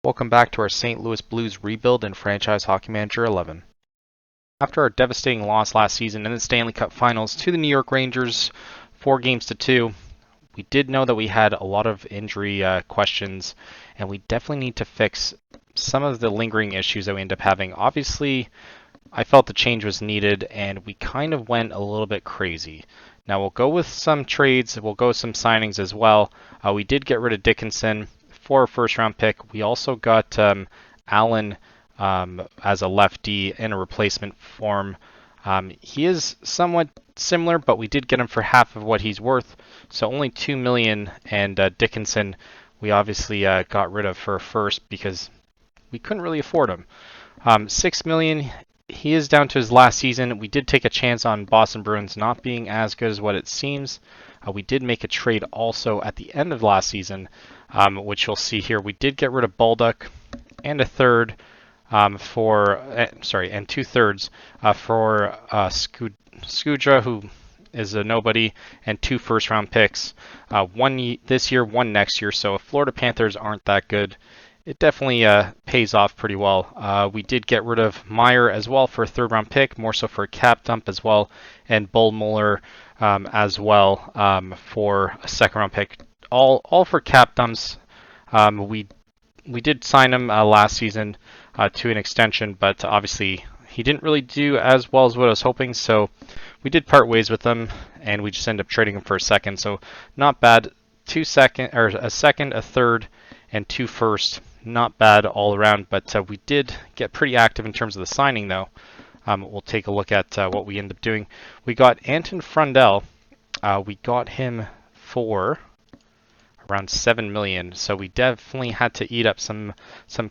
Welcome back to our St. Louis Blues rebuild in Franchise Hockey Manager 11. After our devastating loss last season in the Stanley Cup Finals to the New York Rangers, 4-2, we did know that we had a lot of injury questions, and we definitely need to fix some of the lingering issues that we end up having. Obviously, I felt the change was needed, and we kind of went a little bit crazy. Now, we'll go with some trades, we'll go with some signings as well. We did get rid of Dickinson for a first-round pick. We also got Allen as a lefty in a replacement form. He is somewhat similar, but we did get him for half of what he's worth, so only $2 million. And Dickinson, we obviously got rid of for a first because we couldn't really afford him. $6 million. He is down to his last season. We did take a chance on Boston Bruins not being as good as what it seems. We did make a trade also at the end of last season, which you'll see here. We did get rid of Baldock and a third and 2/3 for Skudra, who is a nobody, and 2 first-round picks, one this year, one next year. So if Florida Panthers aren't that good, it definitely pays off pretty well. We did get rid of Meyer as well for a 3rd-round pick, more so for a cap dump as well, and Bullmuller as well for a 2nd-round pick. All for cap dumps. We did sign him last season to an extension, but obviously he didn't really do as well as what I was hoping, so we did part ways with him, and we just ended up trading him for a 2nd. So not bad. A 2nd, a 3rd, and 2 first. Not bad all around, but we did get pretty active in terms of the signing, though. We'll take a look at what we ended up doing. We got Anton Frundell. We got him for around $7 million, so we definitely had to eat up some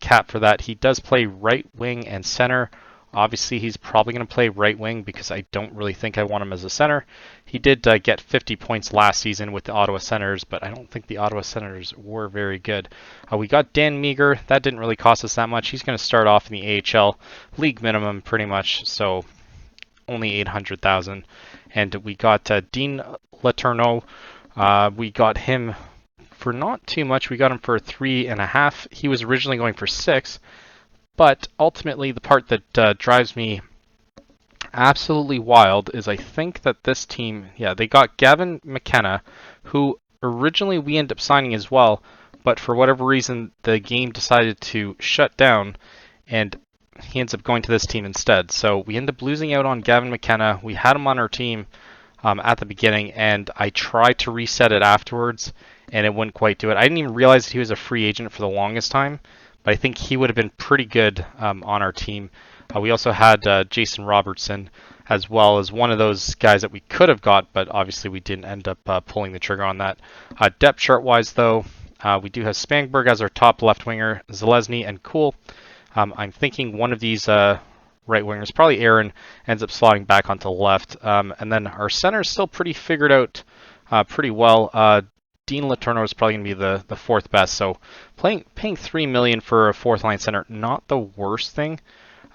cap for that. He does play right wing and center. Obviously, he's probably going to play right wing because I don't really think I want him as a center. He did get 50 points last season with the Ottawa Senators, but I don't think the Ottawa Senators were very good. We got Dan Meager. That didn't really cost us that much. He's going to start off in the AHL, league minimum pretty much, so only $800,000. And we got Dean Letourneau. We got him for not too much. We got him for 3.5. He was originally going for 6. But ultimately, the part that drives me absolutely wild is I think that this team, they got Gavin McKenna, who originally we ended up signing as well, but for whatever reason, the game decided to shut down, and he ends up going to this team instead. So we end up losing out on Gavin McKenna. We had him on our team at the beginning, and I tried to reset it afterwards, and it wouldn't quite do it. I didn't even realize that he was a free agent for the longest time, but I think he would have been pretty good on our team. We also had Jason Robertson as well as one of those guys that we could have got, but obviously we didn't end up pulling the trigger on that. Depth chart-wise, though, we do have Spangberg as our top left winger, Zalesny and Kuhl. I'm thinking one of these right wingers, probably Aaron, ends up slotting back onto the left. And then our center is still pretty figured out pretty well. Dean Letourneau is probably going to be the 4th best, so paying $3 million for a 4th-line center, not the worst thing.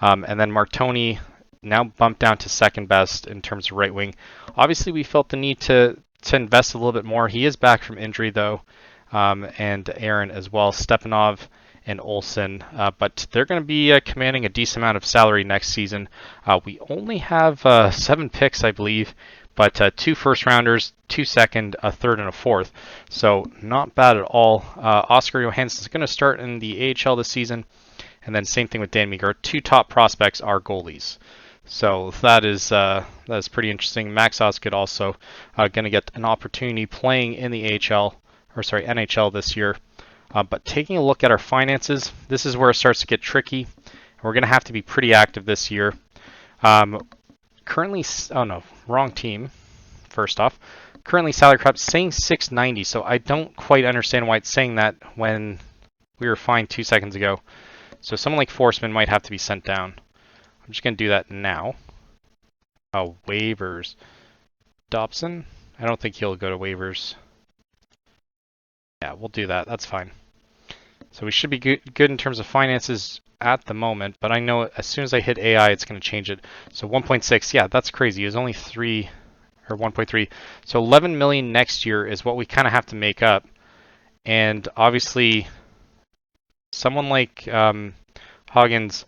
And then Martoni now bumped down to 2nd best in terms of right wing. Obviously, we felt the need to invest a little bit more. He is back from injury, though, and Aaron as well, Stepanov and Olsen. But they're going to be commanding a decent amount of salary next season. We only have 7 picks, I believe, but 2 first-rounders, 2 second, a 3rd, and a 4th. So not bad at all. Oscar Johansson is going to start in the AHL this season. And then same thing with Dan Meager. 2 top prospects are goalies. So that is pretty interesting. Max Osgood also going to get an opportunity playing in the NHL this year. But taking a look at our finances, this is where it starts to get tricky. We're going to have to be pretty active this year. Currently, wrong team. First off, currently salary cap saying 690, so I don't quite understand why it's saying that when we were fine 2 seconds ago. So someone like Forsman might have to be sent down. I'm just going to do that now. Waivers. Dobson? I don't think he'll go to waivers. Yeah, we'll do that. That's fine. So we should be good in terms of finances at the moment, but I know as soon as I hit AI, it's going to change it. So 1.6, yeah, that's crazy. It was only 3 or 1.3. So 11 million next year is what we kind of have to make up. And obviously, someone like Huggins,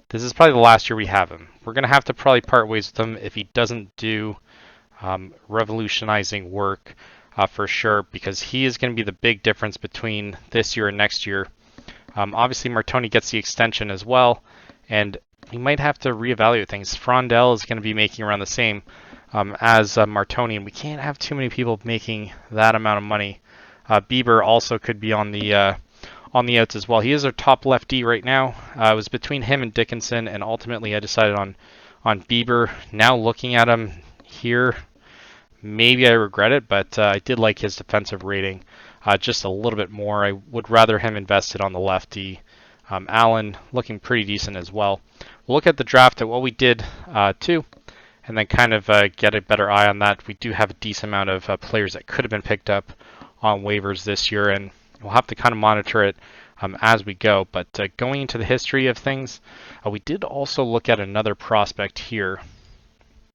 this is probably the last year we have him. We're going to have to probably part ways with him if he doesn't do revolutionizing work for sure, because he is going to be the big difference between this year and next year. Obviously, Martoni gets the extension as well, and we might have to reevaluate things. Frondell is going to be making around the same as Martoni, and we can't have too many people making that amount of money. Bieber also could be on the outs as well. He is our top lefty right now. It was between him and Dickinson, and ultimately I decided on Bieber. Now looking at him here, maybe I regret it, but I did like his defensive rating just a little bit more. I would rather him invested on the lefty. Allen looking pretty decent as well. We'll look at the draft at what we did too, and then kind of get a better eye on that. We do have a decent amount of players that could have been picked up on waivers this year, and we'll have to kind of monitor it as we go. But going into the history of things, we did also look at another prospect here.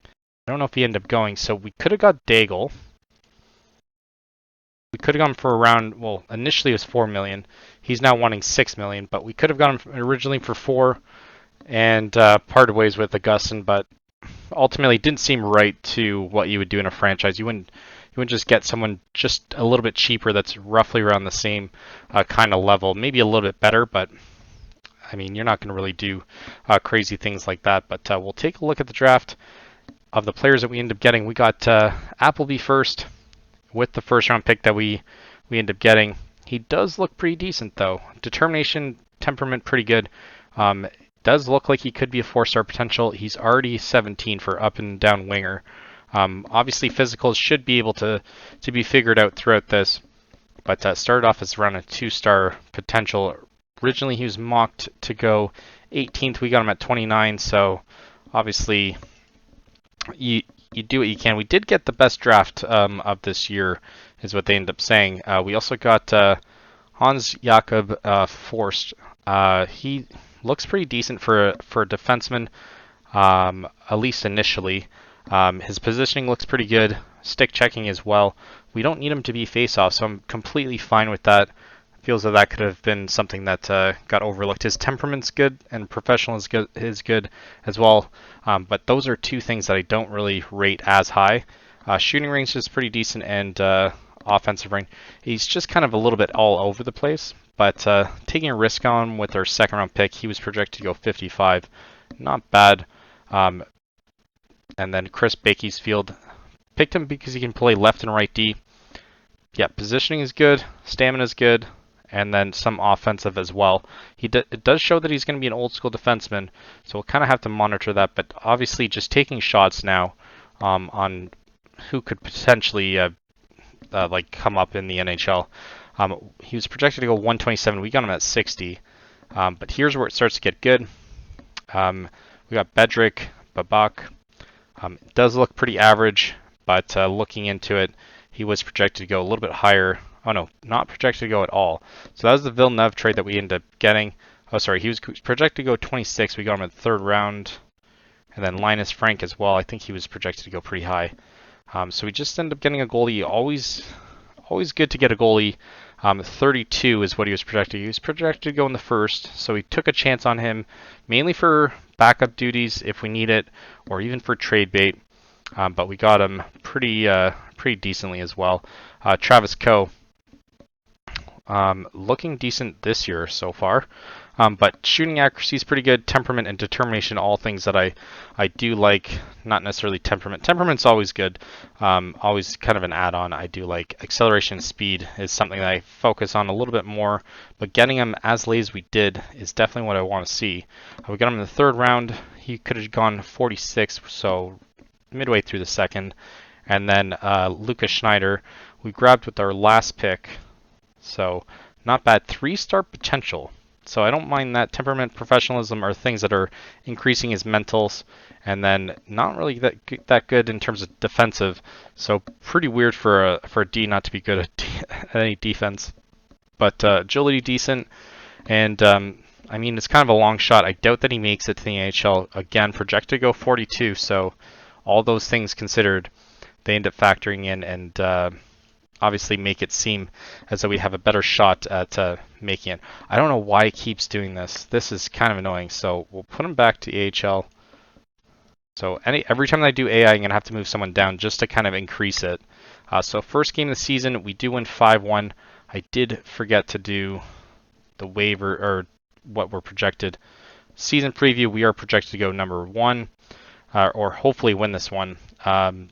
I don't know if he ended up going, so we could have got Daigle. We could have gone for around, well, initially it was 4 million. He's now wanting 6 million, but we could have gone originally for 4 and parted ways with Augustin, but ultimately it didn't seem right to what you would do in a franchise. You wouldn't just get someone just a little bit cheaper that's roughly around the same kind of level, maybe a little bit better, but I mean, you're not going to really do crazy things like that. But we'll take a look at the draft of the players that we ended up getting. We got Appleby first with the first round pick that we ended up getting. He does look pretty decent though. Determination, temperament, pretty good. Does look like he could be a 4-star potential. He's already 17 for up and down winger. Obviously physicals should be able to be figured out throughout this, but started off as around a 2-star potential. Originally he was mocked to go 18th. We got him at 29, so obviously you do what you can. We did get the best draft of this year, is what they ended up saying. We also got Hans Jakob Forst. He looks pretty decent for a defenseman, at least initially. His positioning looks pretty good. Stick checking as well. We don't need him to be face-off, so I'm completely fine with that. Feels that could have been something that got overlooked. His temperament's good, and professional is good as well. But those are two things that I don't really rate as high. Shooting range is pretty decent, and offensive range. He's just kind of a little bit all over the place. But taking a risk on him with our second round pick, he was projected to go 55. Not bad. And then Chris Bakersfield, picked him because he can play left and right D. Yeah, positioning is good, stamina is good, and then some offensive as well. It does show that he's going to be an old school defenseman, so we'll kind of have to monitor that. But obviously, just taking shots now on who could potentially like come up in the NHL. He was projected to go 127. We got him at 60. But here's where it starts to get good. We got Bedrick, Babak. It does look pretty average, but looking into it, he was projected to go a little bit higher. Oh no, not projected to go at all. So that was the Villeneuve trade that we ended up getting. Oh, sorry, he was projected to go 26. We got him at the third round. And then Linus Frank as well. I think he was projected to go pretty high. So we just ended up getting a goalie. Always good to get a goalie. 32 is what he was projected. He was projected to go in the first, so we took a chance on him, mainly for backup duties if we need it, or even for trade bait. But we got him pretty decently as well. Travis Coe, looking decent this year so far. But shooting accuracy is pretty good. Temperament and determination, all things that I do like. Not necessarily temperament. Temperament's always good. Always kind of an add-on. I do like acceleration and speed is something that I focus on a little bit more. But getting him as late as we did is definitely what I want to see. We got him in the third round. He could have gone 46, so midway through the second. And then Lucas Schneider, we grabbed with our last pick. So not bad. 3-star potential. So I don't mind that. Temperament, professionalism are things that are increasing his mentals, and then not really that good in terms of defensive. So pretty weird for a D not to be good at any defense. But agility decent, and I mean it's kind of a long shot. I doubt that he makes it to the NHL again. Projected to go 42. So all those things considered, they end up factoring in, and obviously make it seem as though we have a better shot at making it. I don't know why it keeps doing this. This is kind of annoying. So we'll put him back to AHL. So every time I do AI, I'm going to have to move someone down just to kind of increase it. So first game of the season, we do win 5-1. I did forget to do the waiver, or what we're projected. Season preview, we are projected to go number 1, or hopefully win this one.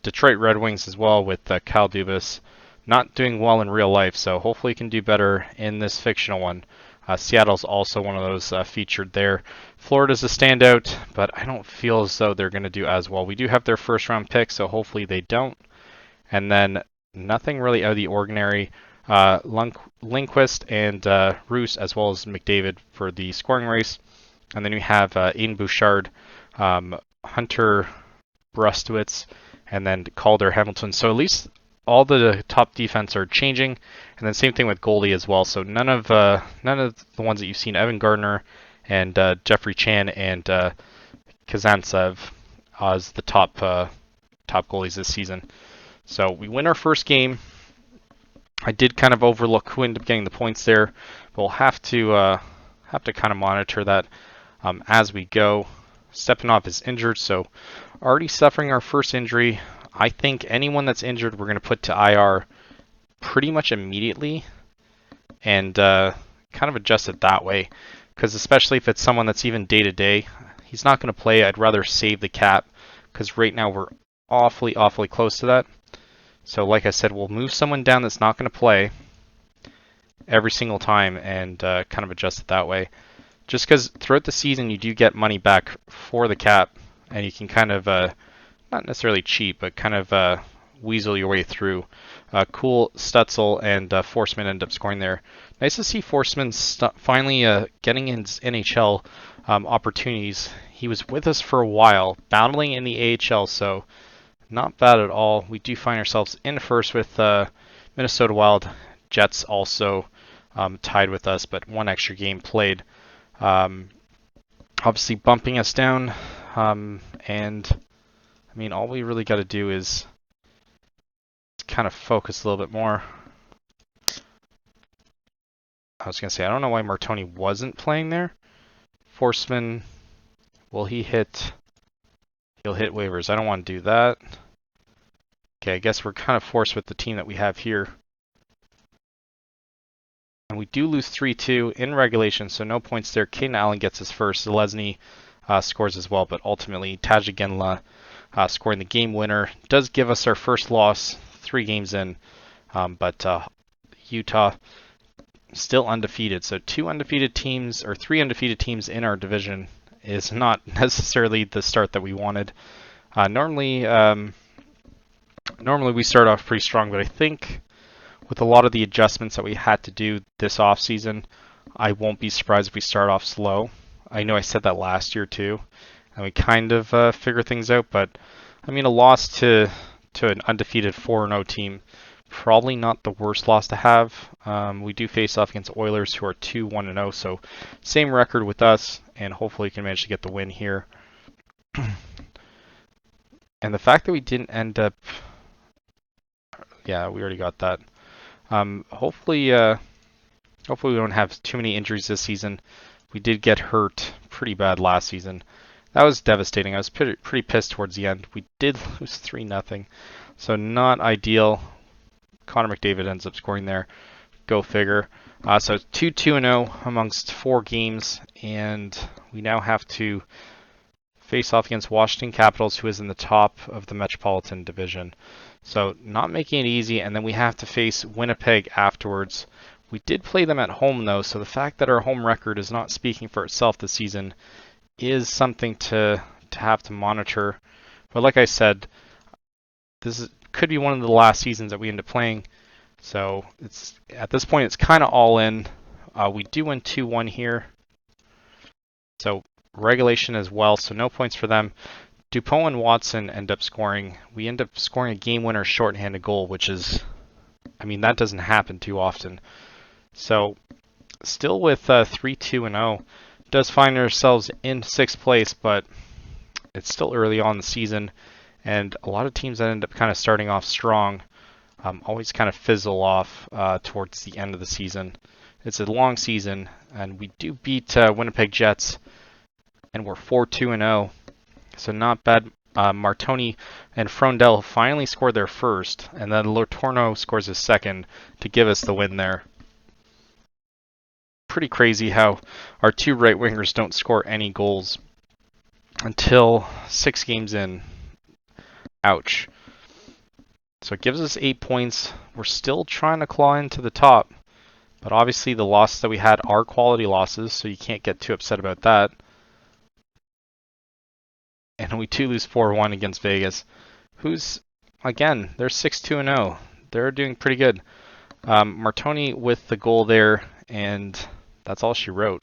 Detroit Red Wings as well with Kyle Dubas. Not doing well in real life, so hopefully he can do better in this fictional one. Seattle's also one of those featured there. Florida's a standout, but I don't feel as though they're going to do as well. We do have their first round pick, so hopefully they don't. And then nothing really out of the ordinary. Lindquist and Roos, as well as McDavid for the scoring race. And then we have Aiden Bouchard, Hunter Brustwitz, and then Calder Hamilton. So at least all the top defense are changing, and then same thing with goalie as well. So none of the ones that you've seen, Evan Gardner and Jeffrey Chan and Kazantsev, as the top goalies this season. So we win our first game. I did kind of overlook who ended up getting the points there, but we'll have to kind of monitor that as we go. Stepanov is injured, so already suffering our first injury. I think anyone that's injured, we're going to put to IR pretty much immediately and kind of adjust it that way. Because especially if it's someone that's even day-to-day, he's not going to play. I'd rather save the cap because right now we're awfully close to that. So like I said, we'll move someone down that's not going to play every single time and kind of adjust it that way. Just because throughout the season you do get money back for the cap, and you can kind of, not necessarily cheat, but kind of weasel your way through. Cool, Stutzel, and Forsman end up scoring there. Nice to see Forsman finally getting his NHL opportunities. He was with us for a while, battling in the AHL, so not bad at all. We do find ourselves in first with Minnesota Wild. Jets also tied with us, but one extra game played. Obviously bumping us down, and I mean, all we really got to do is kind of focus a little bit more. I was going to say, I don't know why Martoni wasn't playing there. Forsman, will he hit? He'll hit waivers. I don't want to do that. Okay, I guess we're kind of forced with the team that we have here. And we do lose 3-2 in regulation, so no points there. Caden Allen gets his first. Zelezny scores as well, but ultimately Tajagenla scoring the game winner does give us our first loss 3 games in. But Utah still undefeated. So 2 undefeated teams, or 3 undefeated teams in our division is not necessarily the start that we wanted. Normally we start off pretty strong, but I think with a lot of the adjustments that we had to do this off season, I won't be surprised if we start off slow. I know I said that last year too, and we kind of figure things out, but I mean, a loss to an undefeated 4-0 team, probably not the worst loss to have. We do face off against Oilers, who are 2-1-0, so same record with us, and hopefully we can manage to get the win here. And the fact that we didn't end up, yeah, we already got that. Hopefully we don't have too many injuries this season. We did get hurt pretty bad last season. That was devastating. I was pretty pissed towards the end. We did lose 3-0, so not ideal. Connor McDavid ends up scoring there. Go figure. So 2-2-0 amongst 4 games, and we now have to face off against Washington Capitals, who is in the top of the Metropolitan Division. So not making it easy, and then we have to face Winnipeg afterwards. We did play them at home, though, so the fact that our home record is not speaking for itself this season is something to have to monitor. But like I said, could be one of the last seasons that we end up playing. So at this point, it's kind of all in. We do win 2-1 here. So regulation as well, so no points for them. Dupont and Watson end up scoring. We end up scoring a game winner shorthanded goal, which is, I mean, that doesn't happen too often. So still with 3-2-0, does find ourselves in 6th place, but it's still early on in the season, and a lot of teams that end up kind of starting off strong always kind of fizzle off towards the end of the season. It's a long season, and we do beat Winnipeg Jets, and we're 4-2-0, so not bad. Martoni and Frondel finally scored their first, and then Lortorno scores his second to give us the win there. Pretty crazy how our two right wingers don't score any goals until 6 games in. Ouch. So it gives us 8 points. We're still trying to claw into the top, but obviously the losses that we had are quality losses, so you can't get too upset about that. And we do lose 4-1 against Vegas, who's, again, they're 6-2-0. They're doing pretty good. Martoni with the goal there, and that's all she wrote.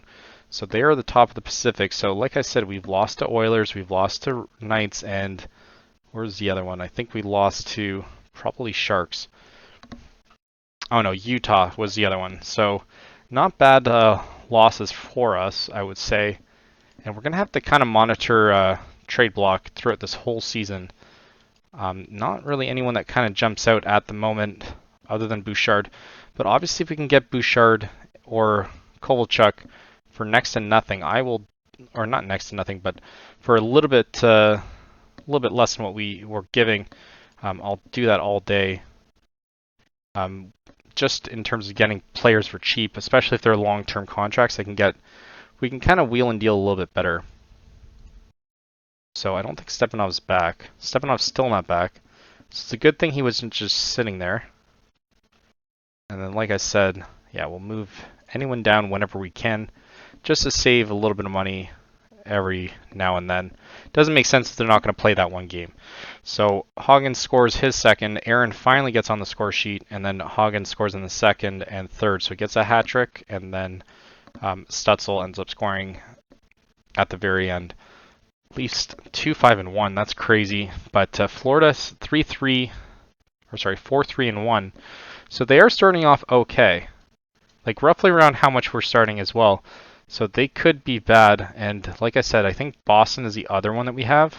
So they are the top of the Pacific. So like I said, we've lost to Oilers, we've lost to Knights, and where's the other one? I think we lost to probably Sharks. Oh no, Utah was the other one. So not bad losses for us, I would say. And we're going to have to kind of monitor trade block throughout this whole season. Not really anyone that kind of jumps out at the moment other than Bouchard. But obviously if we can get Bouchard or Kovalchuk for next to nothing, I will, or not next to nothing, but for a little bit less than what we were giving, I'll do that all day. Just in terms of getting players for cheap, especially if they're long-term contracts, we can kind of wheel and deal a little bit better. So I don't think Stepanov's back. Stepanov's still not back. So it's a good thing he wasn't just sitting there. And then, like I said, yeah, we'll move anyone down whenever we can, just to save a little bit of money every now and then. Doesn't make sense if they're not going to play that one game. So Hagen scores his second. Aaron finally gets on the score sheet, and then Hagen scores in the second and third. So he gets a hat trick, and then Stutzel ends up scoring at the very end. At least 2-5-1. That's crazy. But Florida 4-3-1. So they are starting off okay, like roughly around how much we're starting as well. So they could be bad, and like I said, I think Boston is the other one that we have.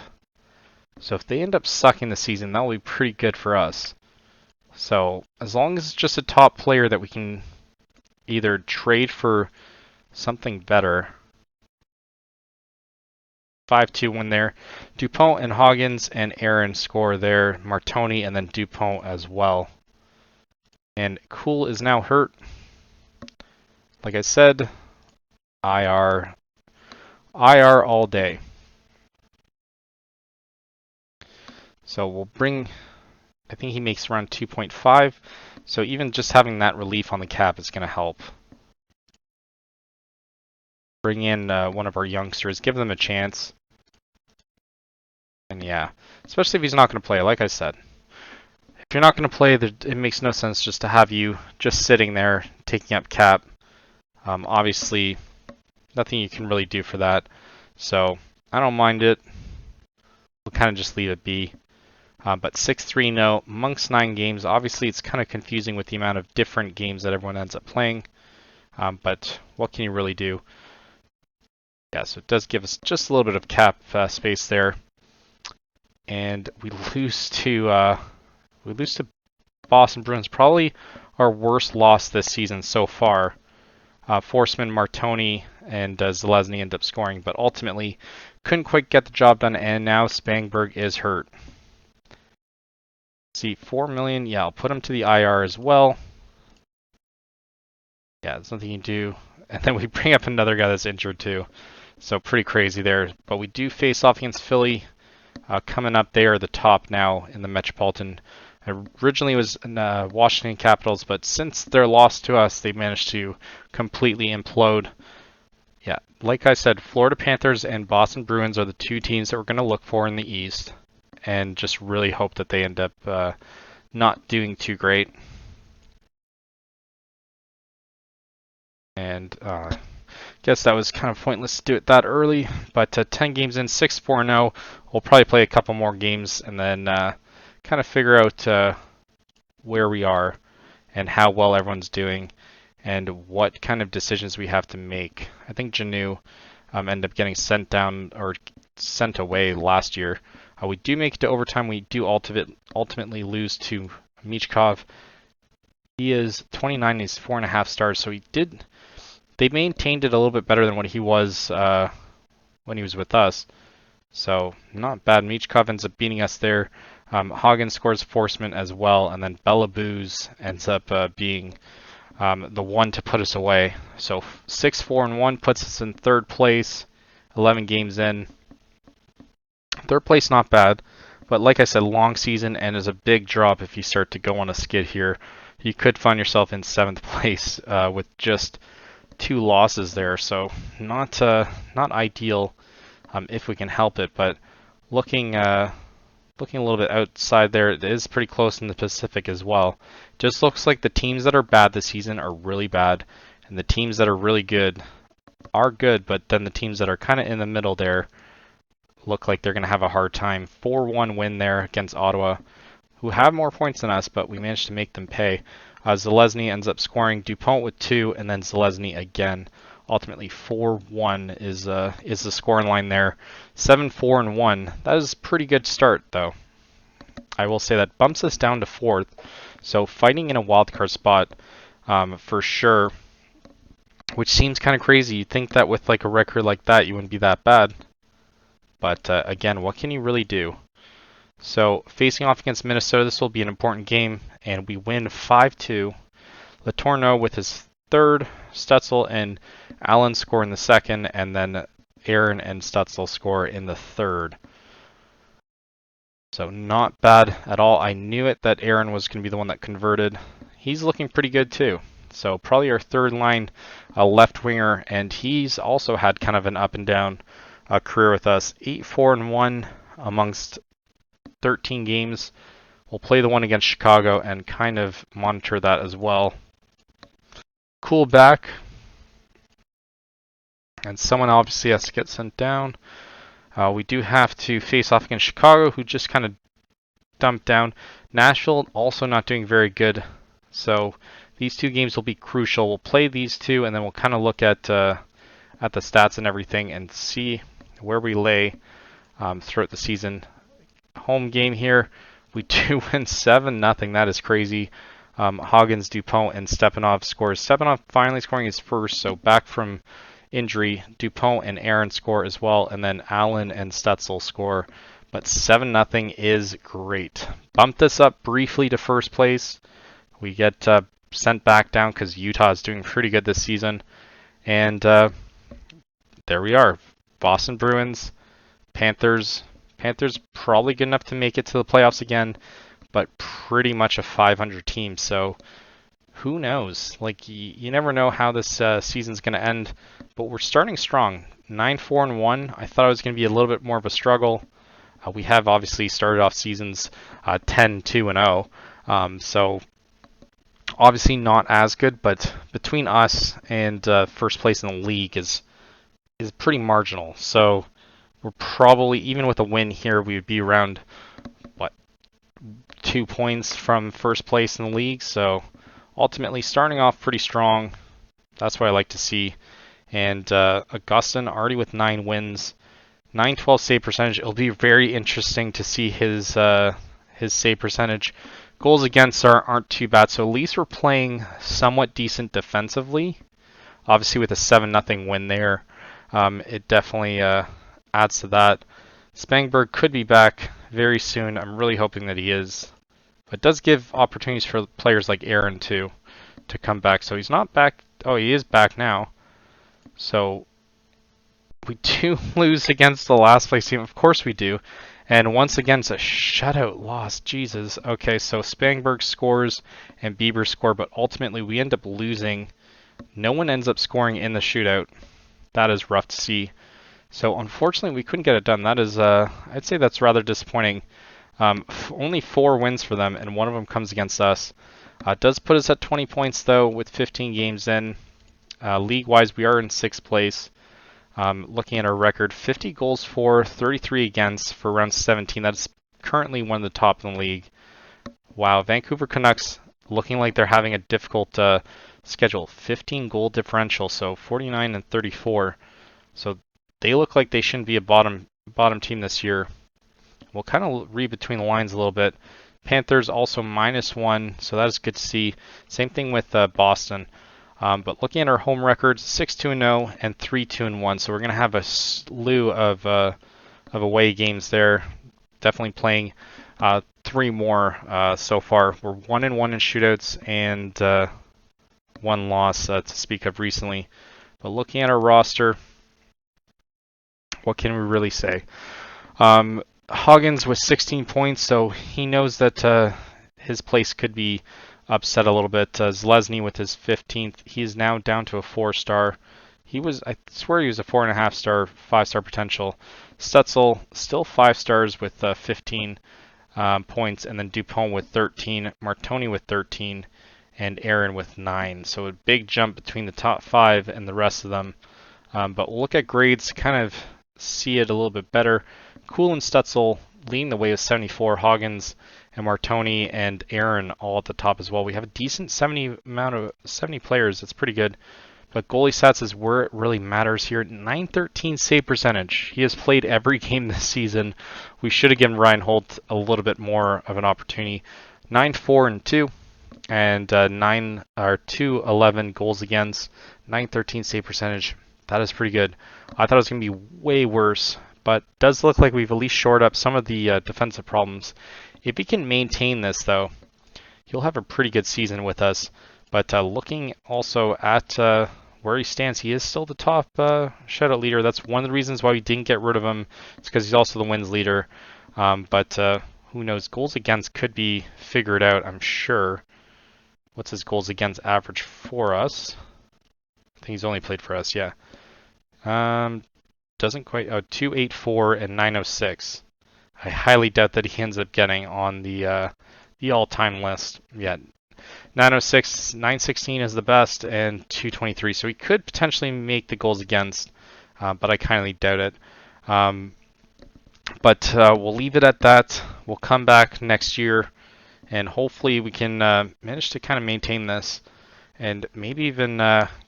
So if they end up sucking the season, that will be pretty good for us. So as long as it's just a top player that we can either trade for something better. 5-2 there. Dupont and Hagens and Aaron score there. Martoni and then Dupont as well. And Cool is now hurt. Like I said, IR all day. So we'll bring, I think he makes around 2.5. So even just having that relief on the cap is going to help. Bring in one of our youngsters, give them a chance. And yeah, especially if he's not going to play, like I said. If you're not going to play, it makes no sense just to have you just sitting there taking up cap. Obviously, nothing you can really do for that. So I don't mind it. We'll kind of just leave it be. But 6-3-0 amongst 9 games. Obviously, it's kind of confusing with the amount of different games that everyone ends up playing. But what can you really do? Yeah, so it does give us just a little bit of cap space there. And we lose to Boston Bruins. Probably our worst loss this season so far. Forsman, Martoni, and Zelezny end up scoring, but ultimately couldn't quite get the job done, and now Spangberg is hurt. Let's see, 4 million. Yeah, I'll put him to the IR as well. Yeah, there's nothing you can do. And then we bring up another guy that's injured too. So pretty crazy there. But we do face off against Philly. Coming up, they are the top now in the Metropolitan. Originally it was Washington Capitals, but since their loss to us, they managed to completely implode. Yeah, like I said, Florida Panthers and Boston Bruins are the two teams that we're going to look for in the East, and just really hope that they end up not doing too great. And guess that was kind of pointless to do it that early, but 10 games in, 6-4-0. We'll probably play a couple more games and then kind of figure out where we are and how well everyone's doing and what kind of decisions we have to make. I think Janu ended up getting sent down or sent away last year. We do make it to overtime. We do ultimately lose to Michkov, he is 29. He's 4.5 stars. So they maintained it a little bit better than what he was when he was with us. So not bad. Michkov ends up beating us there. Hagen scores Forceman as well, and then Bellabooz ends up being the one to put us away. So 6-4-1 puts us in third place, 11 games in. Third place, not bad, but like I said, long season and is a big drop if you start to go on a skid here. You could find yourself in 7th place with just 2 losses there, so not ideal if we can help it. But looking a little bit outside there, it is pretty close in the Pacific as well. Just looks like the teams that are bad this season are really bad, and the teams that are really good are good, but then the teams that are kind of in the middle there look like they're going to have a hard time. 4-1 win there against Ottawa, who have more points than us, but we managed to make them pay. Zalesny ends up scoring, Dupont with 2, and then Zalesny again. Ultimately, 4-1 is the scoring line there. 7-4-1. That is a pretty good start, though. I will say that bumps us down to 4th, so fighting in a wildcard spot for sure, which seems kind of crazy. You'd think that with like a record like that, you wouldn't be that bad. But again, what can you really do? So facing off against Minnesota, this will be an important game, and we win 5-2. Letourneau with his 3rd, Stutzel and Allen score in the 2nd, and then Aaron and Stutzel score in the 3rd. So not bad at all. I knew it that Aaron was going to be the one that converted. He's looking pretty good too. So probably our 3rd line left winger, and he's also had kind of an up and down career with us. 8-4-1 amongst 13 games. We'll play the one against Chicago and kind of monitor that as well. Cool back. And someone obviously has to get sent down. We do have to face off against Chicago, who just kind of dumped down. Nashville also not doing very good. So these 2 games will be crucial. We'll play these 2, and then we'll kind of look at the stats and everything and see where we lay throughout the season. Home game here, we do win 7-0. That is crazy. Hagens, Dupont, and Stepanov scores. Stepanov finally scoring his first, so back from injury. Dupont and Aaron score as well, and then Allen and Stutzel score. But 7-0 is great. Bumped us up briefly to first place. We get sent back down because Utah is doing pretty good this season. And there we are. Boston Bruins, Panthers. Panthers probably good enough to make it to the playoffs again, but pretty much a 500 team. So who knows? Like you never know how this season's going to end. But we're starting strong. 9-4-1. I thought it was going to be a little bit more of a struggle. We have obviously started off seasons 10-2-0. So obviously not as good, but between us and first place in the league is pretty marginal. So we're probably, even with a win here, we would be around, 2 points from first place in the league. So ultimately starting off pretty strong. That's what I like to see. And Augustin already with 9 wins, 912 save percentage. It'll be very interesting to see his save percentage. Goals against aren't too bad, so at least we're playing somewhat decent defensively. Obviously with a 7-0 win there, it definitely adds to that. Spangberg could be back very soon. I'm really hoping that he is. But it does give opportunities for players like Aaron to come back. So he's not back. Oh, he is back now. So we do lose against the last place team. Of course we do. And once again, it's a shutout loss. Jesus. Okay, so Spangberg scores and Bieber score, but ultimately we end up losing. No one ends up scoring in the shootout. That is rough to see. So unfortunately, we couldn't get it done. That is, I'd say that's rather disappointing. Only 4 wins for them, and one of them comes against us. It does put us at 20 points, though, with 15 games in. League-wise, we are in 6th place. Looking at our record, 50 goals for, 33 against for round 17. That's currently one of the top in the league. Wow, Vancouver Canucks looking like they're having a difficult schedule. 15 goal differential, so 49 and 34. So they look like they shouldn't be a bottom team this year. We'll kind of read between the lines a little bit. Panthers also -1, so that is good to see. Same thing with Boston. But looking at our home records, 6-2-0 and 3-2-1. So we're going to have a slew of away games there. Definitely playing 3 more so far. We're 1-1 in shootouts and 1 loss to speak of recently. But looking at our roster, what can we really say? Huggins with 16 points, so he knows that his place could be upset a little bit. Zlesny with his 15th, he is now down to a 4-star. He was, I swear he was a 4.5-star, 5-star potential. Stutzel still 5 stars with 15 points, and then Dupont with 13, Martoni with 13, and Aaron with 9. So a big jump between the top 5 and the rest of them. But we'll look at grades to kind of see it a little bit better. Cool and Stutzel leading the way with 74, Hoggins and Martoni and Aaron all at the top as well. We have a decent 70 players. That's pretty good. But goalie stats is where it really matters here. 913 save percentage. He has played every game this season. We should have given Ryan Holt a little bit more of an opportunity. 9-4-2 and 211 goals against. 913 save percentage. That is pretty good. I thought it was going to be way worse, but it does look like we've at least shored up some of the defensive problems. If he can maintain this, though, he'll have a pretty good season with us. But looking also at where he stands, he is still the top shutout leader. That's one of the reasons why we didn't get rid of him. It's because he's also the wins leader. But who knows? Goals against could be figured out, I'm sure. What's his goals against average for us? I think he's only played for us, yeah. Doesn't quite. Oh, 284 and 906. I highly doubt that he ends up getting on the all-time list. Yeah, 906, 916 is the best, and 223. So he could potentially make the goals against, but I kindly doubt it. But we'll leave it at that. We'll come back next year, and hopefully we can manage to kind of maintain this, and maybe even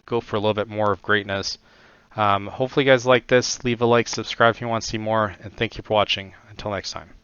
go for a little bit more of greatness. Hopefully you guys like this. Leave a like, subscribe if you want to see more, and thank you for watching. Until next time.